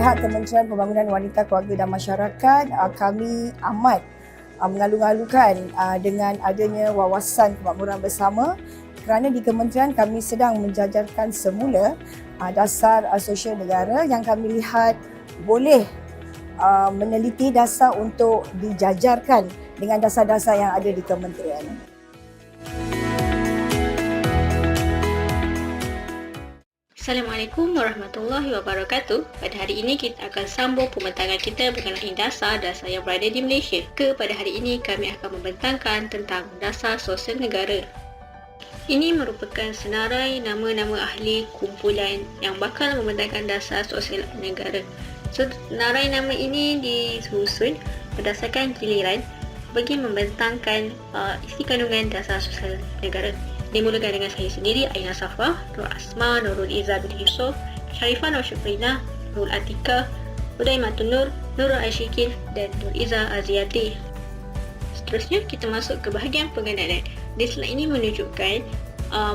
pihak Kementerian Pembangunan Wanita, Keluarga dan Masyarakat, kami amat mengalu-alukan dengan adanya wawasan kemakmuran bersama, kerana di kementerian kami sedang menjajarkan semula dasar sosial negara yang kami lihat boleh meneliti dasar untuk dijajarkan dengan dasar-dasar yang ada di kementerian. Assalamualaikum warahmatullahi wabarakatuh. Pada hari ini kita akan sambung pembentangan kita mengenai dasar-dasar yang berada di Malaysia. Pada hari ini kami akan membentangkan tentang dasar sosial negara. Ini merupakan senarai nama-nama ahli kumpulan yang bakal membentangkan dasar sosial negara. Senarai nama ini disusun berdasarkan giliran bagi membentangkan isi kandungan dasar sosial negara. Dimulakan dengan saya sendiri, Aina Safah, Nur Asma, Nurul Izzah binti Yusof, Sharifah Nur Syukrina, Nurul Atika, Udaimatun Nur, Nurul Asyikil dan Nur Izzah Aziati. Seterusnya kita masuk ke bahagian pengenalan. Di slide ini menunjukkan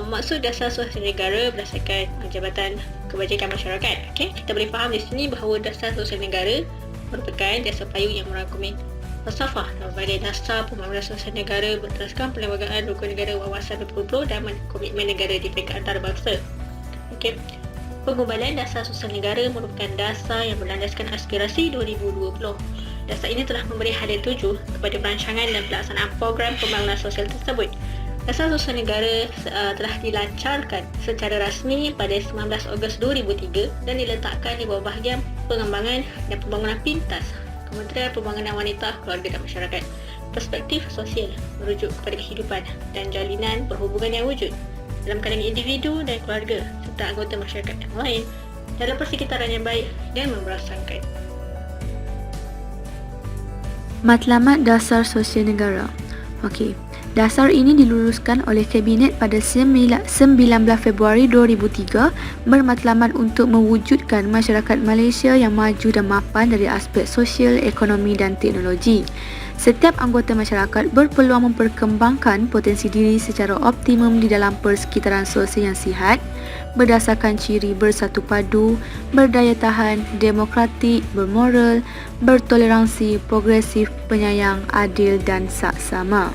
maksud dasar sosial negara berdasarkan Jabatan Kebajikan Masyarakat. Kita boleh faham di sini bahawa dasar sosial negara merupakan dasar payung yang merangkumi falsafah daripada dasar pembangunan sosial negara berdasarkan perlembagaan rukun negara wawasan berpuluh dan komitmen negara di peringkat antarabangsa. Penggubalan dasar sosial negara merupakan dasar yang berlandaskan aspirasi 2020. Dasar ini telah memberi hadil 7 kepada perancangan dan pelaksanaan program pembangunan sosial tersebut. Dasar sosial negara telah dilancarkan secara rasmi pada 19 Ogos 2003 dan diletakkan di bawah bahagian pengembangan dan pembangunan pintas Kementerian Pembangunan Wanita, Keluarga dan Masyarakat. Perspektif sosial merujuk kepada kehidupan dan jalinan perhubungan yang wujud dalam kalangan individu dan keluarga serta anggota masyarakat yang lain dalam persekitaran yang baik dan memberasakan. Matlamat Dasar Sosial Negara. Dasar ini diluluskan oleh Kabinet pada 19 Februari 2003 bermatlamat untuk mewujudkan masyarakat Malaysia yang maju dan mapan dari aspek sosial, ekonomi dan teknologi. Setiap anggota masyarakat berpeluang memperkembangkan potensi diri secara optimum di dalam persekitaran sosial yang sihat berdasarkan ciri bersatu padu, berdaya tahan, demokratik, bermoral, bertoleransi, progresif, penyayang, adil dan saksama.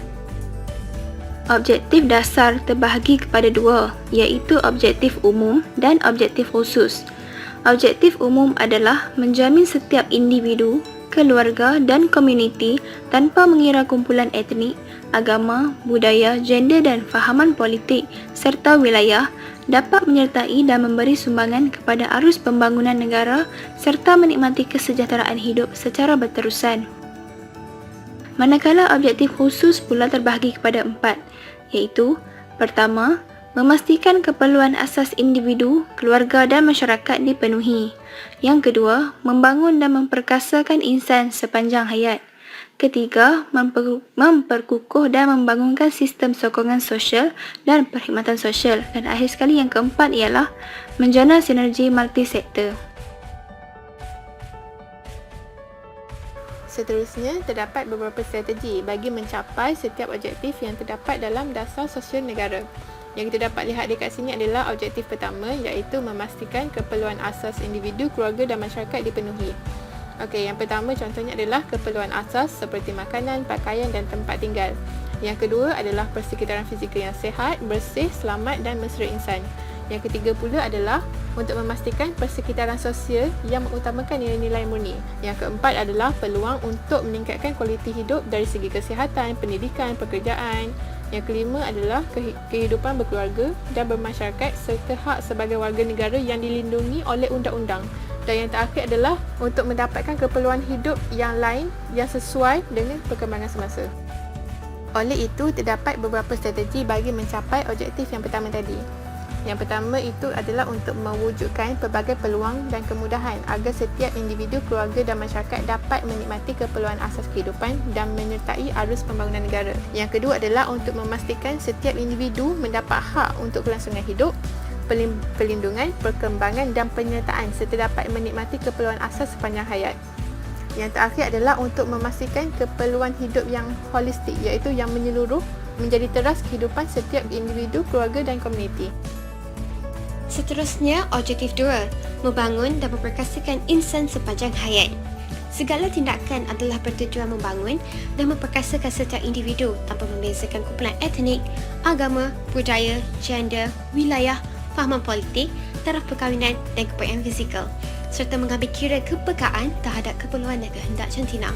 Objektif dasar terbahagi kepada dua, iaitu objektif umum dan objektif khusus. Objektif umum adalah menjamin setiap individu, keluarga dan komuniti tanpa mengira kumpulan etnik, agama, budaya, gender dan fahaman politik serta wilayah dapat menyertai dan memberi sumbangan kepada arus pembangunan negara serta menikmati kesejahteraan hidup secara berterusan. Manakala objektif khusus pula terbahagi kepada 4, iaitu pertama, memastikan keperluan asas individu, keluarga dan masyarakat dipenuhi. Yang kedua, membangun dan memperkasakan insan sepanjang hayat. Ketiga, memperkukuh dan membangunkan sistem sokongan sosial dan perkhidmatan sosial. Dan akhir sekali yang keempat ialah menjana sinergi multisektor. Seterusnya, terdapat beberapa strategi bagi mencapai setiap objektif yang terdapat dalam dasar sosial negara. Yang kita dapat lihat dekat sini adalah objektif pertama, iaitu memastikan keperluan asas individu, keluarga dan masyarakat dipenuhi. Yang pertama contohnya adalah keperluan asas seperti makanan, pakaian dan tempat tinggal. Yang kedua adalah persekitaran fizikal yang sihat, bersih, selamat dan mesra insan. Yang ketiga pula adalah untuk memastikan persekitaran sosial yang mengutamakan nilai-nilai murni. Yang keempat adalah peluang untuk meningkatkan kualiti hidup dari segi kesihatan, pendidikan, pekerjaan. Yang kelima adalah kehidupan berkeluarga dan bermasyarakat serta hak sebagai warga negara yang dilindungi oleh undang-undang. Dan yang terakhir adalah untuk mendapatkan keperluan hidup yang lain yang sesuai dengan perkembangan semasa. Oleh itu, terdapat beberapa strategi bagi mencapai objektif yang pertama tadi. Yang pertama itu adalah untuk mewujudkan pelbagai peluang dan kemudahan agar setiap individu, keluarga dan masyarakat dapat menikmati keperluan asas kehidupan dan menyertai arus pembangunan negara. Yang kedua adalah untuk memastikan setiap individu mendapat hak untuk kelangsungan hidup, perlindungan, perkembangan dan penyertaan serta dapat menikmati keperluan asas sepanjang hayat. Yang terakhir adalah untuk memastikan keperluan hidup yang holistik, iaitu yang menyeluruh menjadi teras kehidupan setiap individu, keluarga dan komuniti. Seterusnya, objektif 2, membangun dan memperkasakan insan sepanjang hayat. Segala tindakan adalah bertujuan membangun dan memperkasakan setiap individu tanpa membezakan kumpulan etnik, agama, budaya, gender, wilayah, fahaman politik, taraf perkahwinan dan kepercayaan fizikal, serta mengambil kira kepekaan terhadap keperluan dan kehendak jantina.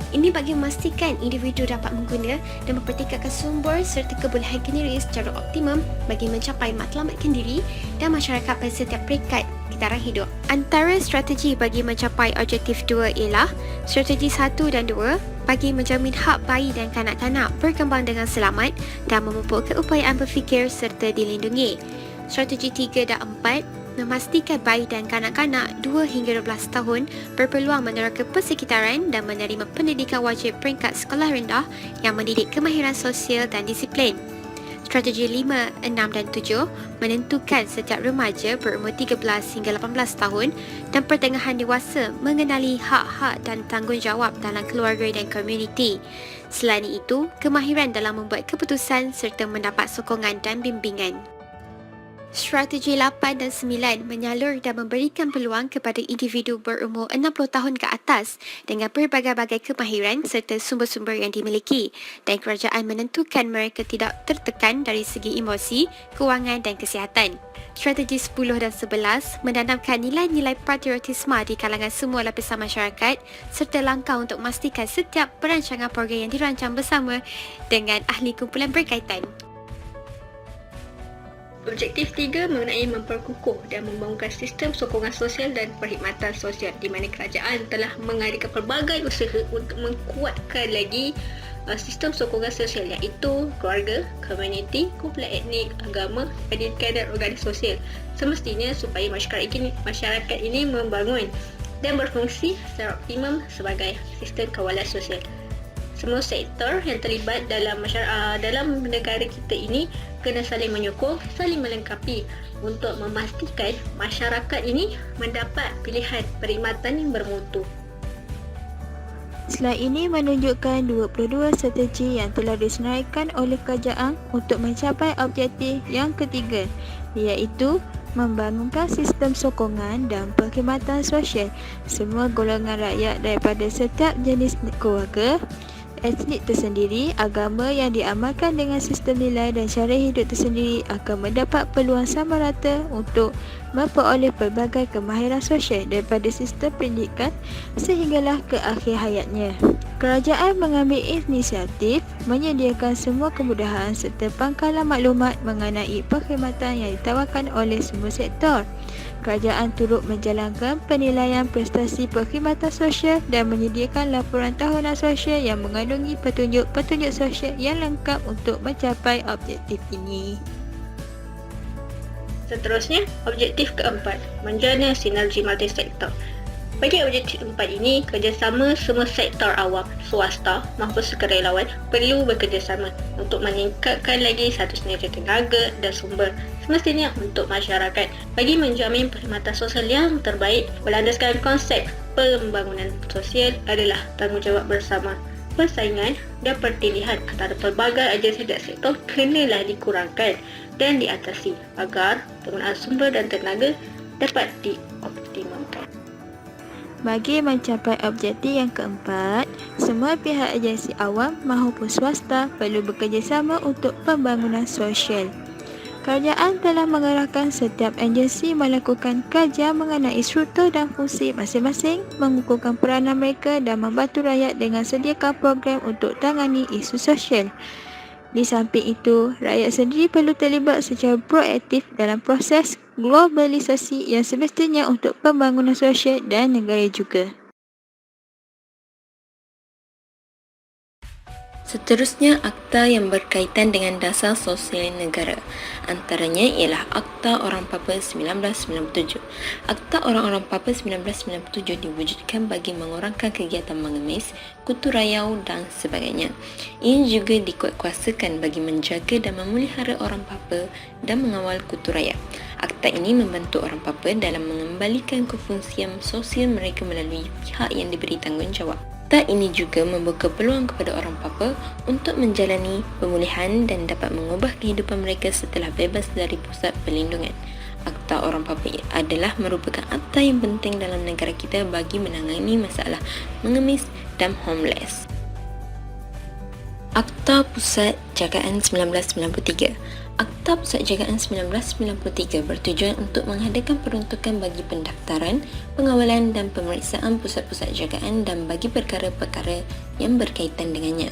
Ini bagi memastikan individu dapat mengguna dan mempertingkatkan sumber serta kebolehan kendiri secara optimum bagi mencapai matlamatkan diri dan masyarakat pada setiap peringkat getaran hidup. Antara strategi bagi mencapai objektif 2 ialah strategi 1 dan 2 bagi menjamin hak bayi dan kanak-kanak berkembang dengan selamat dan memupuk keupayaan berfikir serta dilindungi. Strategi 3 dan 4 memastikan bayi dan kanak-kanak 2 hingga 12 tahun berpeluang meneroka persekitaran dan menerima pendidikan wajib peringkat sekolah rendah yang mendidik kemahiran sosial dan disiplin. Strategi 5, 6 dan 7 menentukan setiap remaja berumur 13 hingga 18 tahun dan pertengahan dewasa mengenali hak-hak dan tanggungjawab dalam keluarga dan komuniti. Selain itu, kemahiran dalam membuat keputusan serta mendapat sokongan dan bimbingan. Strategi 8 dan 9 menyalur dan memberikan peluang kepada individu berumur 60 tahun ke atas dengan berbagai-bagai kemahiran serta sumber-sumber yang dimiliki, dan kerajaan menentukan mereka tidak tertekan dari segi emosi, kewangan dan kesihatan. Strategi 10 dan 11 menanamkan nilai-nilai patriotisme di kalangan semua lapisan masyarakat serta langkah untuk memastikan setiap perancangan program yang dirancang bersama dengan ahli kumpulan berkaitan. Objektif 3 mengenai memperkukuh dan membangunkan sistem sokongan sosial dan perkhidmatan sosial, di mana kerajaan telah mengadakan pelbagai usaha untuk menguatkan lagi sistem sokongan sosial, iaitu keluarga, komuniti, kumpulan etnik, agama, pendidikan dan organisasi sosial, semestinya supaya masyarakat ini membangun dan berfungsi secara optimum sebagai sistem kawalan sosial. Semua sektor yang terlibat dalam negara kita ini kena saling menyokong, saling melengkapi untuk memastikan masyarakat ini mendapat pilihan perkhidmatan yang bermutu. Slide ini menunjukkan 22 strategi yang telah disenaraikan oleh kerajaan untuk mencapai objektif yang ketiga, iaitu membangunkan sistem sokongan dan perkhidmatan sosial semua golongan rakyat daripada setiap jenis keluarga, etnik tersendiri, agama yang diamalkan dengan sistem nilai dan cara hidup tersendiri akan mendapat peluang sama rata untuk memperoleh pelbagai kemahiran sosial daripada sistem pendidikan sehinggalah ke akhir hayatnya. Kerajaan mengambil inisiatif menyediakan semua kemudahan serta pangkalan maklumat mengenai perkhidmatan yang ditawarkan oleh semua sektor. Kerajaan turut menjalankan penilaian prestasi perkhidmatan sosial dan menyediakan laporan tahunan sosial yang mengandungi petunjuk-petunjuk sosial yang lengkap untuk mencapai objektif ini. Seterusnya, objektif keempat, menjana sinergi multisektor. Bagi objektif 4 ini, kerjasama semua sektor awam, swasta maupun sukarelawan perlu bekerjasama untuk meningkatkan lagi satu sinergi tenaga dan sumber semestinya untuk masyarakat bagi menjamin perkhidmatan sosial yang terbaik berlandaskan konsep pembangunan sosial adalah tanggungjawab bersama. Persaingan dan pertilihan antara pelbagai agensi dan sektor kenalah dikurangkan dan diatasi agar penggunaan sumber dan tenaga dapat dioptimumkan. Bagi mencapai objektif yang keempat, semua pihak agensi awam maupun swasta perlu bekerjasama untuk pembangunan sosial. Kerajaan telah mengarahkan setiap agensi melakukan kajian mengenai struktur dan fungsi masing-masing, mengukuhkan peranan mereka dan membantu rakyat dengan sediakan program untuk tangani isu sosial. Di samping itu, rakyat sendiri perlu terlibat secara proaktif dalam proses globalisasi yang semestinya untuk pembangunan sosial dan negara juga. Seterusnya, akta yang berkaitan dengan dasar sosial negara. Antaranya ialah Akta Orang Papua 1997. Akta Orang-Orang Papua 1997 diwujudkan bagi mengurangkan kegiatan mengemis, kutu rayau dan sebagainya. Ia juga dikuatkuasakan bagi menjaga dan memelihara orang Papua dan mengawal kutu raya. Akta ini membantu orang Papua dalam mengembalikan kefungsian sosial mereka melalui pihak yang diberi tanggungjawab. Akta ini juga membuka peluang kepada orang Papua untuk menjalani pemulihan dan dapat mengubah kehidupan mereka setelah bebas dari pusat perlindungan. Akta Akta Orang Papua adalah merupakan akta yang penting dalam negara kita bagi menangani masalah mengemis dan homeless. Akta Pusat Jagaan 1993. Akta Pusat Jagaan 1993 bertujuan untuk mengadakan peruntukan bagi pendaftaran, pengawalan dan pemeriksaan pusat-pusat jagaan dan bagi perkara-perkara yang berkaitan dengannya.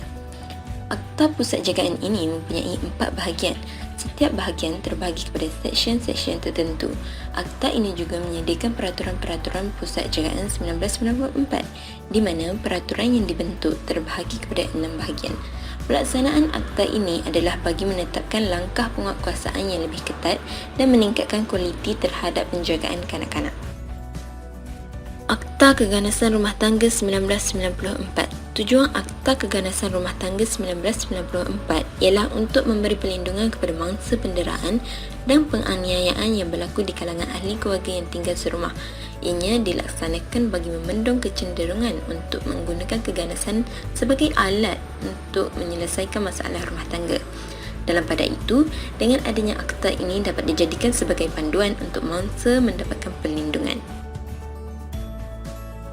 Akta Pusat Jagaan ini mempunyai 4 bahagian. Setiap bahagian terbahagi kepada seksyen-seksyen tertentu. Akta ini juga menyediakan peraturan-peraturan Pusat Jagaan 1994 di mana peraturan yang dibentuk terbahagi kepada 6 bahagian. Pelaksanaan akta ini adalah bagi menetapkan langkah penguatkuasaan yang lebih ketat dan meningkatkan kualiti terhadap penjagaan kanak-kanak. Akta Keganasan Rumah Tangga 1994. Tujuan Akta Keganasan Rumah Tangga 1994 ialah untuk memberi perlindungan kepada mangsa penderaan dan penganiayaan yang berlaku di kalangan ahli keluarga yang tinggal serumah. Ianya dilaksanakan bagi membendung kecenderungan untuk menggunakan keganasan sebagai alat untuk menyelesaikan masalah rumah tangga. Dalam pada itu, dengan adanya akta ini dapat dijadikan sebagai panduan untuk mangsa mendapatkan perlindungan.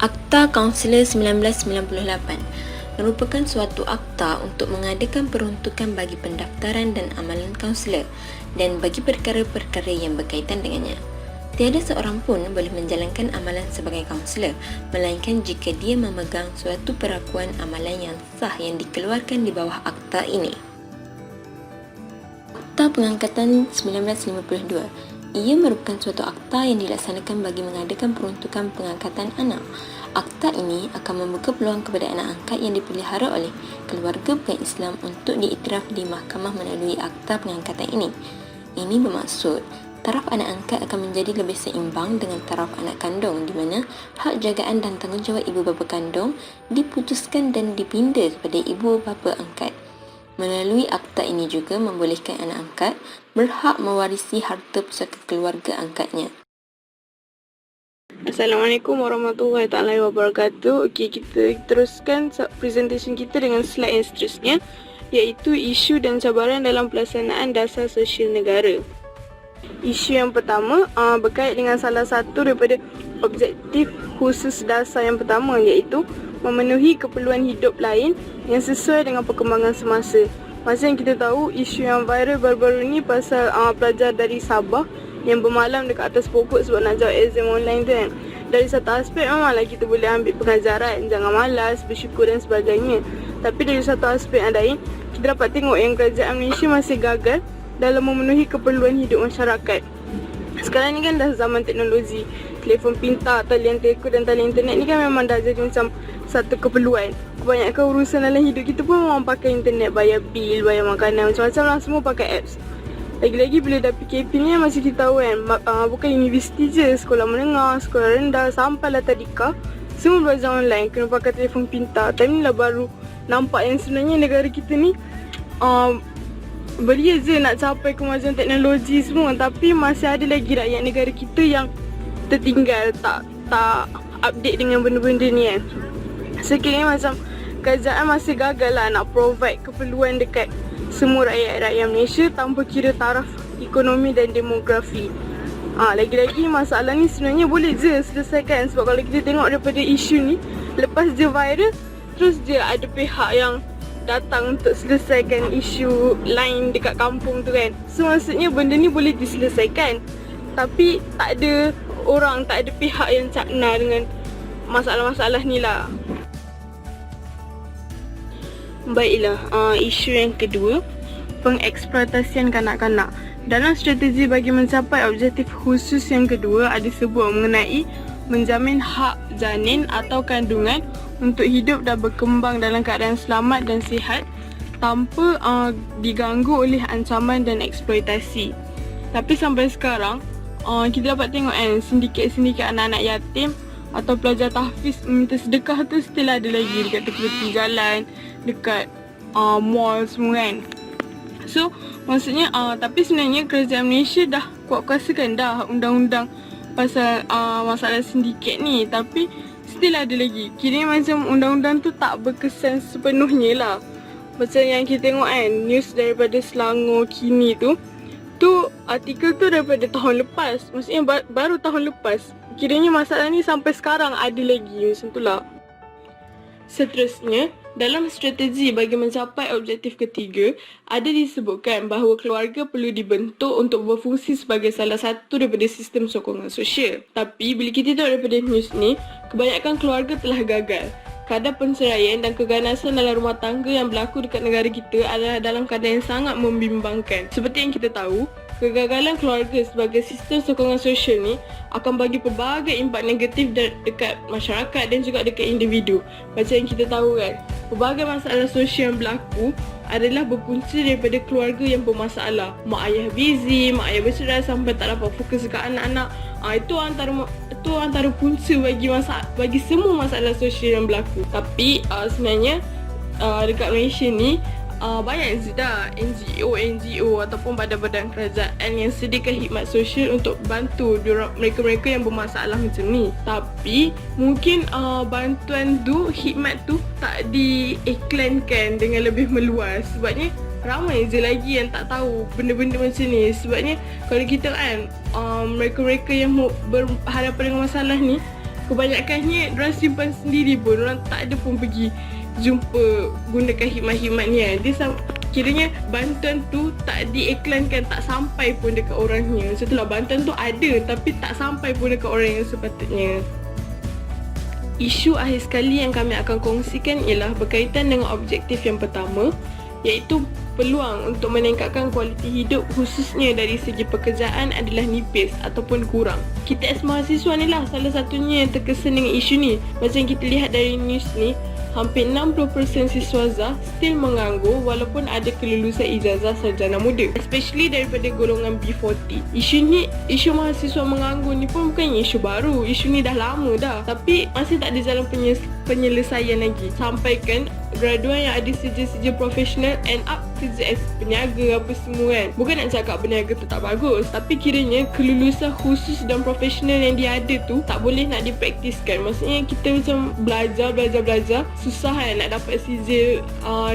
Akta Kaunselor 1998 merupakan suatu akta untuk mengadakan peruntukan bagi pendaftaran dan amalan kaunselor dan bagi perkara-perkara yang berkaitan dengannya. Tiada seorang pun boleh menjalankan amalan sebagai kaunselor melainkan jika dia memegang suatu perakuan amalan yang sah yang dikeluarkan di bawah akta ini. Akta Pengangkatan 1952. Ia merupakan suatu akta yang dilaksanakan bagi mengadakan peruntukan pengangkatan anak. Akta ini akan membuka peluang kepada anak angkat yang dipelihara oleh keluarga bukan Islam untuk diiktiraf di mahkamah melalui akta pengangkatan ini. Ini bermaksud taraf anak angkat akan menjadi lebih seimbang dengan taraf anak kandung di mana hak jagaan dan tanggungjawab ibu bapa kandung diputuskan dan dipindah kepada ibu bapa angkat. Melalui akta ini juga membolehkan anak angkat berhak mewarisi harta pusaka keluarga angkatnya. Assalamualaikum warahmatullahi taala wabarakatuh. Okey, kita teruskan presentation kita dengan slide yang seterusnya, iaitu isu dan cabaran dalam pelaksanaan dasar sosial negara. Isu yang pertama berkait dengan salah satu daripada objektif khusus dasar yang pertama, iaitu memenuhi keperluan hidup lain yang sesuai dengan perkembangan semasa. Macam yang kita tahu, isu yang viral baru-baru ni pasal pelajar dari Sabah yang bermalam dekat atas pokok sebab nak jawab exam online tu kan. Dari satu aspek memanglah kita boleh ambil pengajaran, jangan malas, bersyukur dan sebagainya. Tapi dari satu aspek yang lain, kita dapat tengok yang kerajaan Malaysia masih gagal dalam memenuhi keperluan hidup masyarakat. Sekarang ni kan dah zaman teknologi, telefon pintar, talian telco dan talian internet ni kan memang dah jadi macam satu keperluan. Kebanyakan urusan dalam hidup kita pun memang pakai internet, bayar bil, bayar makanan, macam-macam lah, semua pakai apps. Lagi-lagi bila dah PKP ni macam kita tahu kan, bukan universiti je, sekolah menengah, sekolah rendah sampailah tadika, semua belajar online, kena pakai telefon pintar. Time ni lah baru nampak yang sebenarnya negara kita ni beria je nak capai kemajuan teknologi semua, tapi masih ada lagi rakyat negara kita yang tertinggal, tak update dengan benda-benda ni kan. So kira macam kerajaan masih gagal lah nak provide keperluan dekat semua rakyat-rakyat Malaysia tanpa kira taraf ekonomi dan demografi. Lagi-lagi masalah ni sebenarnya boleh je selesaikan, sebab kalau kita tengok daripada isu ni, lepas je viral, terus je ada pihak yang datang untuk selesaikan isu lain dekat kampung tu kan. So maksudnya benda ni boleh diselesaikan, tapi tak ada orang, tak ada pihak yang cakna dengan masalah-masalah ni lah. Baiklah, isu yang kedua, pengeksploitasian kanak-kanak. Dalam strategi bagi mencapai objektif khusus yang kedua, ada sebut mengenai menjamin hak janin atau kandungan untuk hidup dan berkembang dalam keadaan selamat dan sihat tanpa diganggu oleh ancaman dan eksploitasi. Tapi sampai sekarang, kita dapat tengok kan, sindiket-sindiket anak-anak yatim atau pelajar tahfiz meminta sedekah tu still ada lagi dekat tepi jalan, dekat mall semua kan. So maksudnya tapi sebenarnya kerajaan Malaysia dah kuat-kuasakan dah undang-undang pasal masalah sindiket ni, tapi still ada lagi. Kira macam undang-undang tu tak berkesan sepenuhnya lah. Macam yang kita tengok kan, news daripada Selangor kini tu tu artikel tu daripada tahun lepas. Maksudnya baru tahun lepas. Kiranya masalah ni sampai sekarang ada lagi macam tu lah. Seterusnya, dalam strategi bagi mencapai objektif ketiga, ada disebutkan bahawa keluarga perlu dibentuk untuk berfungsi sebagai salah satu daripada sistem sokongan sosial. Tapi bila kita tengok daripada news ni, kebanyakan keluarga telah gagal. Kadar perceraian dan keganasan dalam rumah tangga yang berlaku dekat negara kita adalah dalam keadaan yang sangat membimbangkan. Seperti yang kita tahu, kegagalan keluarga sebagai sistem sokongan sosial ni akan bagi pelbagai impak negatif dekat masyarakat dan juga dekat individu. Macam yang kita tahu kan, pelbagai masalah sosial yang berlaku adalah berpunca daripada keluarga yang bermasalah. Mak ayah busy, mak ayah bercerai sampai tak dapat fokus dekat anak-anak. Itu antara punca bagi semua masalah sosial yang berlaku. Tapi sebenarnya dekat Malaysia ni banyak je dah NGO ataupun badan-badan kerajaan yang sediakan khidmat sosial untuk bantu mereka-mereka yang bermasalah macam ni. Tapi mungkin bantuan tu, khidmat tu tak diiklankan dengan lebih meluas. Sebabnya ramai je lagi yang tak tahu benda-benda macam ni. Sebabnya kalau kita kan mereka-mereka yang berhadapan dengan masalah ni, kebanyakannya diorang simpan sendiri pun, diorang tak ada pun pergi jumpa gunakan khidmat-khidmat ni kan. Dia kiranya bantuan tu tak diiklankan, tak sampai pun dekat orangnya. Macam tu lah, bantuan tu ada tapi tak sampai pun dekat orang yang sepatutnya. Isu akhir sekali yang kami akan kongsikan ialah berkaitan dengan objektif yang pertama, iaitu peluang untuk meningkatkan kualiti hidup khususnya dari segi pekerjaan adalah nipis ataupun kurang. Kita as mahasiswa ni lah salah satunya yang terkesan dengan isu ni. Macam kita lihat dari news ni, hampir 60% siswaza still menganggur walaupun ada kelulusan ijazah sarjana muda, especially daripada golongan B40. Isu mahasiswa menganggur ni pun bukan isu baru. Isu ni dah lama dah, tapi masih tak ada jalan penyelesaian lagi. Sampaikan graduan yang ada sijil-sijil profesional end up kerja as peniaga apa semua kan. Bukan nak cakap peniaga tu tak bagus, tapi kiranya kelulusan khusus dan profesional yang dia ada tu tak boleh nak dipraktiskan. Maksudnya kita macam belajar susah kan nak dapat sijil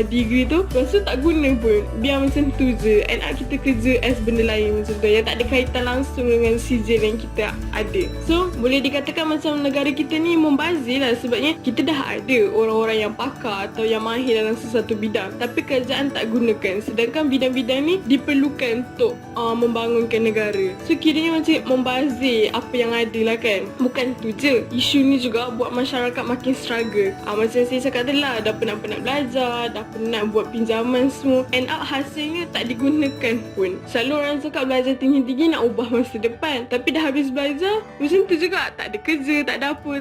degree tu, lepas tu tak guna pun, biar macam tu je. End up kita kerja as benda lain macam tu yang tak ada kaitan langsung dengan sijil yang kita ada. So boleh dikatakan macam negara kita ni membazir lah, sebabnya kita dah ada orang-orang yang pakar atau yang mahir dalam sesuatu bidang, tapi kerajaan tak gunakan. Sedangkan bidang-bidang ni diperlukan untuk membangunkan negara. So kiranya macam membazir apa yang ada lah kan. Bukan tu je, isu ni juga buat masyarakat makin struggle. Macam saya cakap tadi lah, dah penat-penat belajar, dah penat buat pinjaman semua, end up hasilnya tak digunakan pun. Selalu orang cakap belajar tinggi-tinggi nak ubah masa depan, tapi dah habis belajar macam tu juga, tak ada kerja, tak ada apa,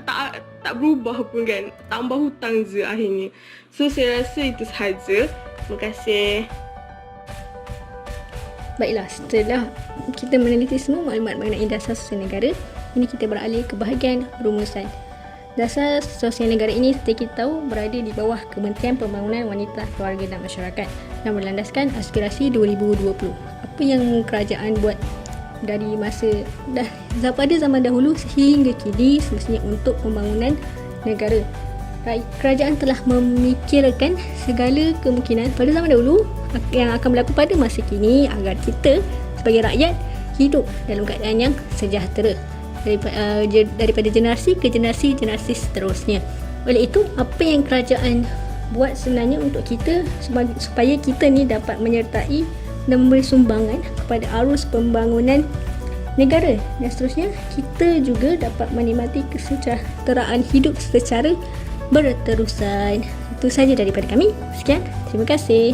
tak berubah pun kan, tambah hutang je akhirnya. So saya rasa itu sahaja. Terima kasih. Baiklah, setelah kita meneliti semua maklumat mengenai dasar sosial negara, ini kita beralih ke bahagian rumusan. Dasar sosial negara ini seperti kita tahu berada di bawah Kementerian Pembangunan Wanita, Keluarga dan Masyarakat dan berlandaskan aspirasi 2020. Apa yang kerajaan buat dari pada zaman dahulu sehingga kini khususnya untuk pembangunan negara. Kerajaan telah memikirkan segala kemungkinan pada zaman dahulu yang akan berlaku pada masa kini agar kita sebagai rakyat hidup dalam keadaan yang sejahtera daripada generasi ke generasi seterusnya. Oleh itu, apa yang kerajaan buat sebenarnya untuk kita supaya kita ni dapat menyertai dan memberi sumbangan kepada arus pembangunan negara dan seterusnya, kita juga dapat menikmati kesejahteraan hidup secara berterusan. Itu sahaja daripada kami. Sekian, terima kasih.